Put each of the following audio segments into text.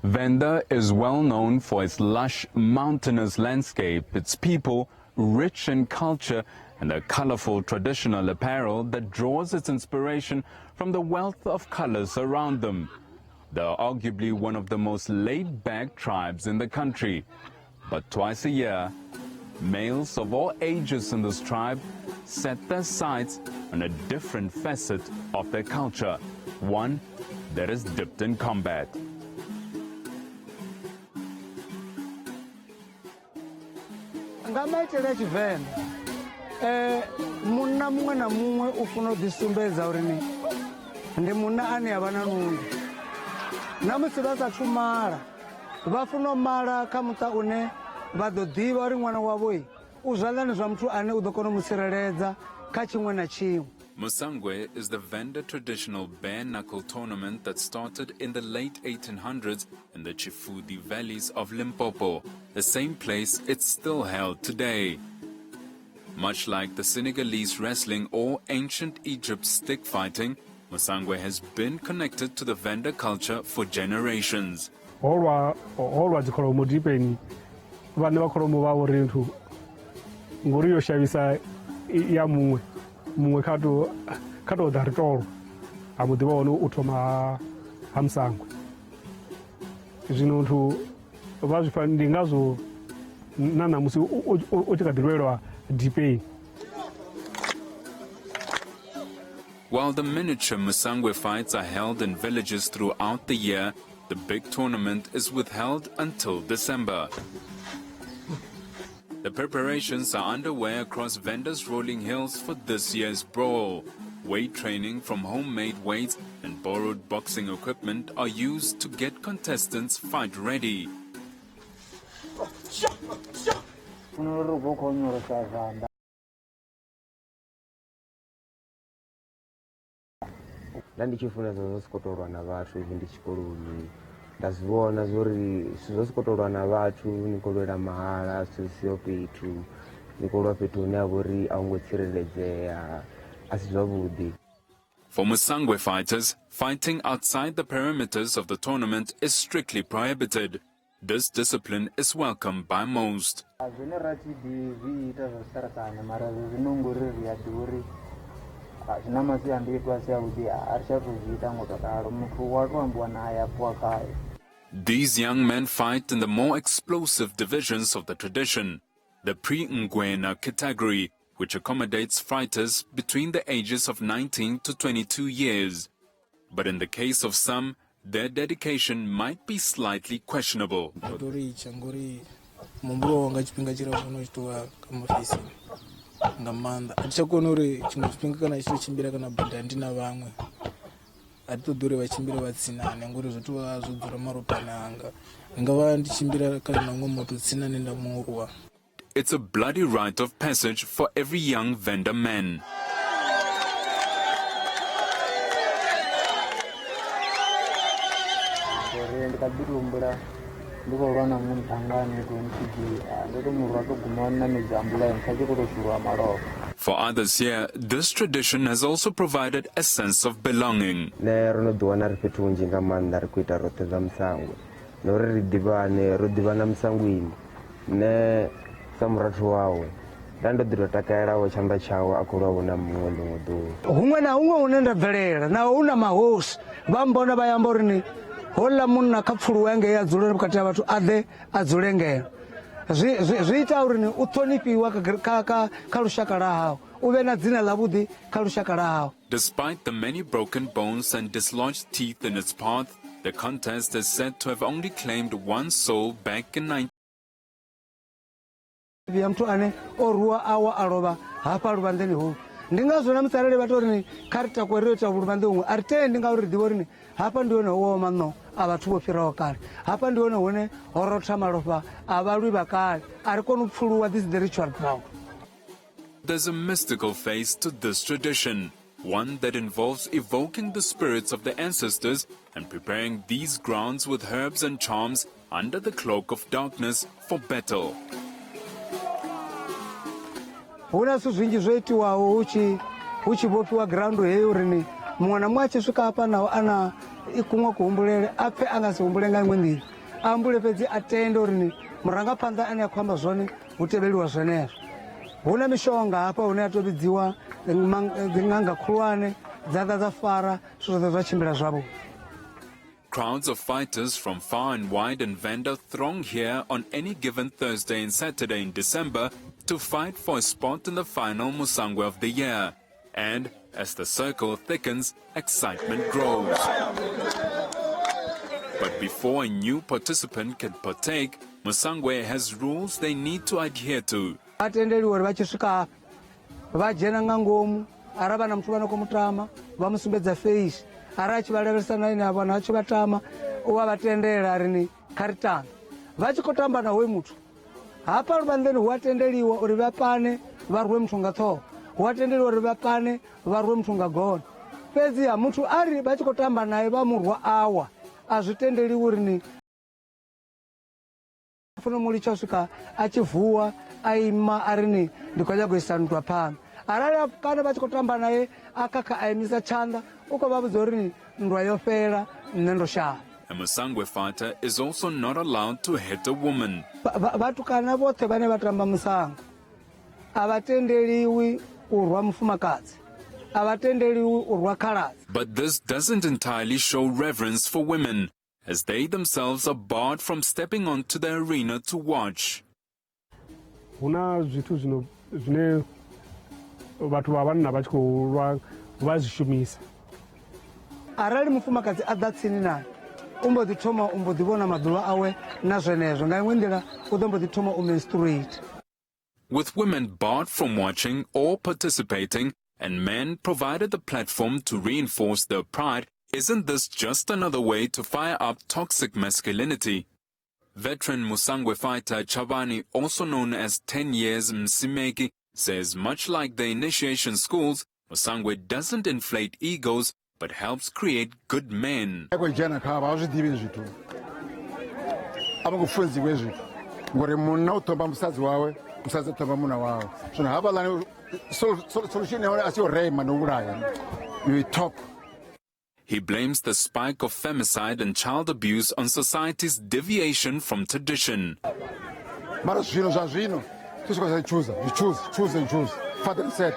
Venda is well known for its lush mountainous landscape, its people rich in culture, and a colorful traditional apparel that draws its inspiration from the wealth of colors around them. They are arguably one of the most laid-back tribes in the country. But twice a year, males of all ages in this tribe set their sights on a different facet of their culture, one that is dipped in combat. Ngamaitela Venda munna mumwe na mumwe ufuna u ḓisumbedza uri ni ndi munna ane a vha na nungo. Na musi vha sathu mala vha funa u mala kha muṱa une vha ḓo ḓivha uri ṅwana wavho u zwanḓani zwa muthu ane u ḓo kona u mu tsireledza kha tshiṅwe na tshiṅwe. Musangwe is the Venda traditional bare-knuckle tournament that started in the late 1800s in the Chifudi valleys of Limpopo, the same place it's still held today. Much like the Senegalese wrestling or ancient Egypt stick fighting, Musangwe has been connected to the Venda culture for generations. Olwa zikolomo dipeni vana bakolomo ba borintu ngori yo shavisa ya mumwe khato daritoro amudiba ono uthoma hamsangwe zwino nthu vazwifa ndi ngazo nana musi o tikadirwelwa dipeni. While the miniature Musangwe fights are held in villages throughout the year, the big tournament is withheld until December. The preparations are underway across Venda's rolling hills for this year's brawl. Weight training from homemade weights and borrowed boxing equipment are used to get contestants fight ready. Ndichifuna zozikotorwa na vathu ivi ndichikoloni ndazivona zori sizosikotorwa na vathu nikolwela mahala sisiyo fhethu nikolwa fhethu hune ha vhori a hungo tsireledzea asi zwavhuḓi. For Musangwe fighters, fighting outside the perimeters of the tournament is strictly prohibited. This discipline is welcomed by most. These young men fight in the more explosive divisions of the tradition, the pre-Ngwena category, which accommodates fighters between the ages of 19 to 22 years. But in the case of some, their dedication might be slightly questionable. Ngamanda achakona uri chimwe chipinga kana chito chimbira kana bhadha ndina vamwe atitodore vachimbira vatsinane ngori zvotova zvodzura maropani anga ndingava ndichimbira kana namwe moto tsinane ndamurwa. It's a bloody rite of passage for every young Venda man. For others here, this tradition has also provided a sense of belonging. Humwe na humwe unenda bvelela na una mahosi vambona vayamba uri ni hola munna kha pfulu wenge ya dzulele vhukati ha vhathu aḓe a dzule ngeno zwi ita uri ni u ṱhonifhiwa kha lushaka la hao u vhe na dzina ḽavhuḓi kha lushaka la hao. Despite the many broken bones and dislodged teeth in its path, the contest is said to have only claimed one soul back in 19. Mtu ane o ruwa awa a lovha hafha luvhanḓeni hu ndi ngazwo na musi arali vha tori ni kha ri takuwe ta luvhanḓe huṅwe a ri tendi ngauri ri ḓivha uri ni hafha ndi hone ho wa maṋo a vhathu vho fhiraho kale hafha ndi hone hune ho rotha malofha a vhalwi vha kale a ri koni u pfuluwa. This is the ritual ground. There's a mystical face to this tradition, one that involves evoking the spirits of the ancestors and preparing these grounds with herbs and charms under the cloak of darkness for battle. Huna zwithu zwinji zwo itiwaho hu tshi vhofhiwa ground heyo uri ni muṅwe na muṅwe a tshi swika hafha naho ana ikuṅwe kuhumbulele a pfe a nga si humbule nga iṅwe nḓila. ambule fhedzi atende uri ni murangaphanḓa ane a khou amba zwone hu tevheliwa zwenezwo. Hu na mishonga hafha hune a tou vhidziwa dziṅanga khulwane dza ḓa dza fara zwithu zwoṱhe zwa tshimbila zwavhuḓi. Crowds of fighters from far and wide in Venda throng here on any given Thursday and Saturday in December to fight for a spot in the final Musangwe of the year. And as the circle thickens, excitement grows. But before a new participant can partake, Musangwe has rules they need to adhere to. Atendeliwa uri vachisvika vajena nga ngomu ara vana muthu vano komutama vamusumbedza face ara achivalevesana ine avo vanhu vachivatama uva vatendera rini karitana vachikotamba nahoyo muthu hapano vantheni huwatendeliwa uri vapane varwe muthu nga ṱhoho huwatendeliwa uri vapane varwe muthu nga gona fhedziha muthu ari vachikotamba naye vamurwa awa azvitendeliwi rini funa muli chasvika achivhuwa aima arini ndikoda kuisa ndwa pano arali pane vachikotamba naye akaka aimisa chanda uko vavudza uri ndwa yopera nne ndoshaya. A Musangwe fighter is also not allowed to hit a woman. Vatukana vothe vane vatamba musango avatendeliwi urwa mufumakadzi avatendeliwi urwa khaladzi. But this doesn't entirely show reverence for women, as they themselves are barred from stepping onto the arena to watch. Huna zwithu zvine vhathu va vanna va tshi khou lwa vha zwi shumisa. Arali mufumakadzi a ḓa tsini naye umbo ḓi thoma umbo ḓi vhona maḓuvha awe na zwenezwo nga iṅwe nḓila u ḓo mbo ḓi thoma u menstruate. With women barred from watching or participating and men provided the platform to reinforce their pride, isn't this just another way to fire up toxic masculinity? Veteran Musangwe fighter Chavani, also known as 10 years Msimeki, says much like the initiation schools, Musangwe doesn't inflate egos but helps create good men. He blames the spike of femicide and child abuse on society's deviation from tradition. Father said,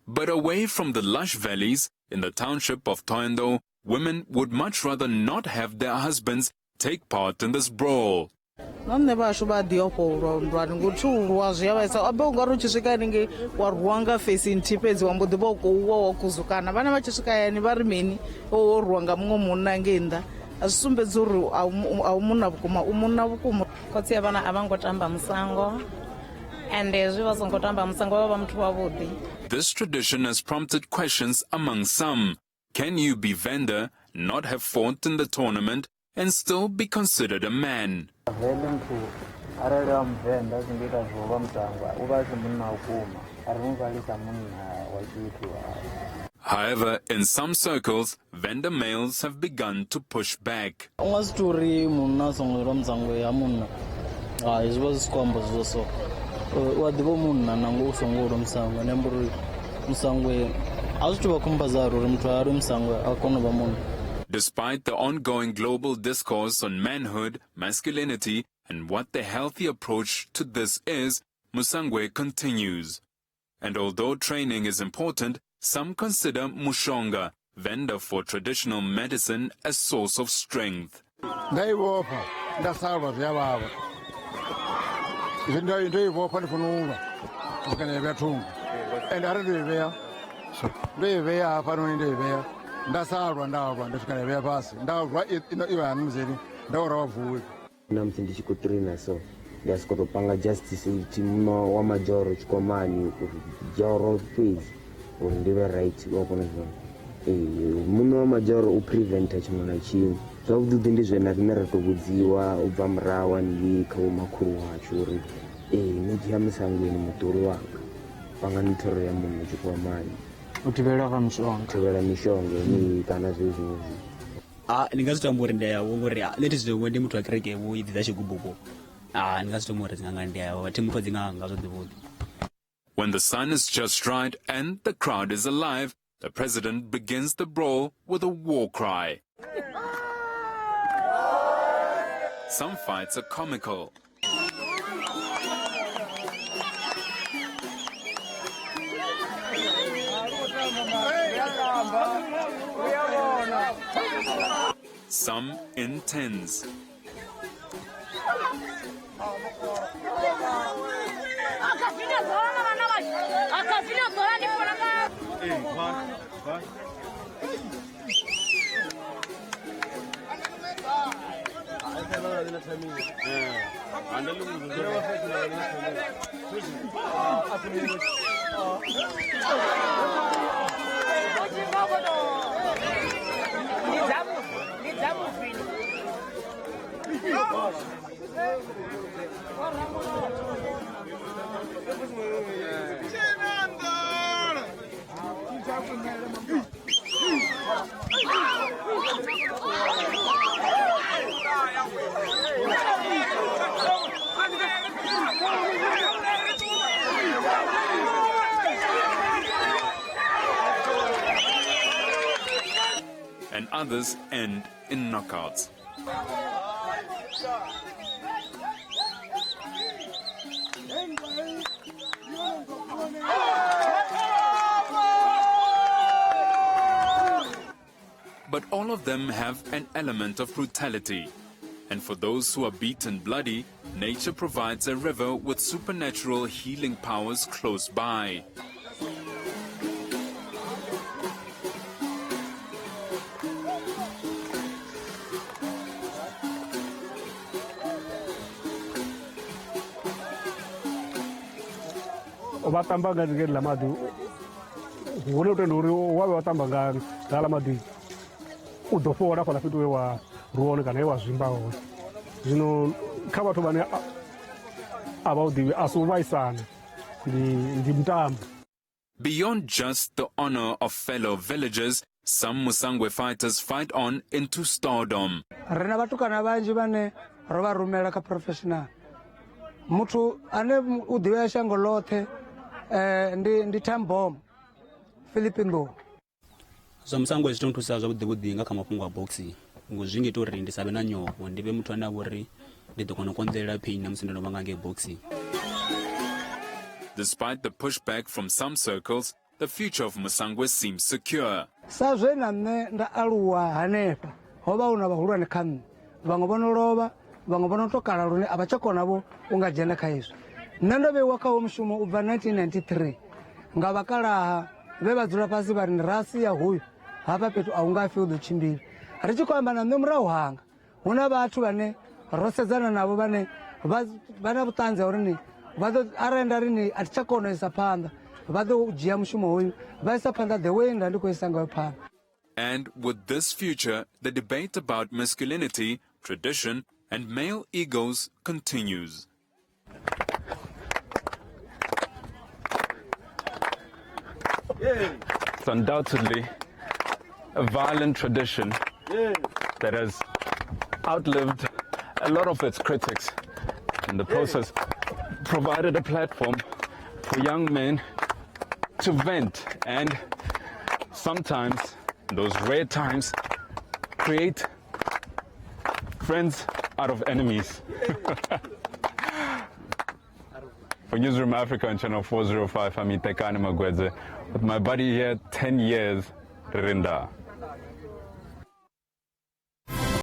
But away from the lush valleys, in the township of Toendo, women would much rather not have their husbands take part in this brawl. Nne vhashu vha ḓi ofho ndwani ngoti urwa zwi a vhaisa abe ungari u tshi swika haningei wa rwiwa nga face nthihi fhedzi wa mbo ḓi vha u khou wa wa kuzukana vhana vha tshi swika hayani vha ri mini o rwiwa nga muṅwe munna ngei nnḓa a zwi sumbedzi uri a u munna vhukuma u munna vhukuma. Khotsi ya vhana a vha ngo tamba musango and zwi vha songo tamba musango vha vha muthu wavhuḓi. This tradition has prompted questions among some. Can you be Venda, not have fought in the tournament, and still be considered a man? However, in some circles, Venda males have begun to push back. Despite the ongoing global discourse on manhood, masculinity, and what the healthy approach to this is, Musangwe continues. And although training is important, some consider Mushonga, Venda for traditional medicine, a source of strength. namthi ndichikutrina so ndasikotopanga justice uti muno wa majoro chikomani joro phase uri ndive right wakona zvona muno wa majoro upreventa chimwe na chimwe zvavhuḓi ndi zvena rine ra tokudziwa ubva murawa ndi kha umakhulu wacho uri nidi ya Musangweni mutori wanga panga nithoro ya munhu chikomani uthivela mishonga ni kana zwezwo ndingazitamba uri ndayawo ngori leti zvidomwe ndi muthu wa kereke wo idzi dza chigubuko ndingazitamba uri dzinganga ndayawo ati muthu dzinga ngazo dzivhuḓi. When the sun is just right and the crowd is alive, the president begins the brawl with a war cry. Some fights are comical. Some intense. And others end in knockouts. But all of them have an element of brutality. And for those who are beaten bloody, nature provides a river with supernatural healing powers close by. Obatamba ngazige lamadu. Wole utenduri wawe watamba ngalamadu. Udofo wada kwa lafitu wa ruone kana wa zimbao. Zino kaba to bane about the asuvai sana. Ndi mtambo. Beyond just the honor of fellow villagers, some Musangwe fighters fight on into stardom. Rena batukana banji bane roba rumela ka professional. Mutu ane udiwe shango lothe ndi tambom Filipino. So Musangwe zitonto saza kuti nga kama fungo boxi. Ngozvinge to rindi sabe na nyoko ndibe muthu ana wori ndidokona konzela pain na musindo bangange boxi. Despite the pushback from some circles, the future of Musangwe seems secure. Sazwe na nda aluwa hanepa. Hoba una bahulwane kami. Bangobono loba, bangobono tokala lune abachakona bo ungajenda kaizo. Nando be waka omushumo uva 1993. Ngabakala beba dzula pasi bari rasi ya huyu. Hapa petu aungafi udochimbiri. Arichikwamba na nomra uhanga. Una bathu bane rosezana nabo bane bana butanze orini. Vado arenda rini atichakona isapanda. Vado ujia mushumo huyu. Vaisapanda the way ndiko isanga panda. And with this future, the debate about masculinity, tradition, and male egos continues. It's undoubtedly a violent tradition that has outlived a lot of its critics. In the process, provided a platform for young men to vent and sometimes, in those rare times, create friends out of enemies. For Newsroom Africa on Channel 405, I'm Itekane Magwedze with my buddy here, 10 years, Rinda.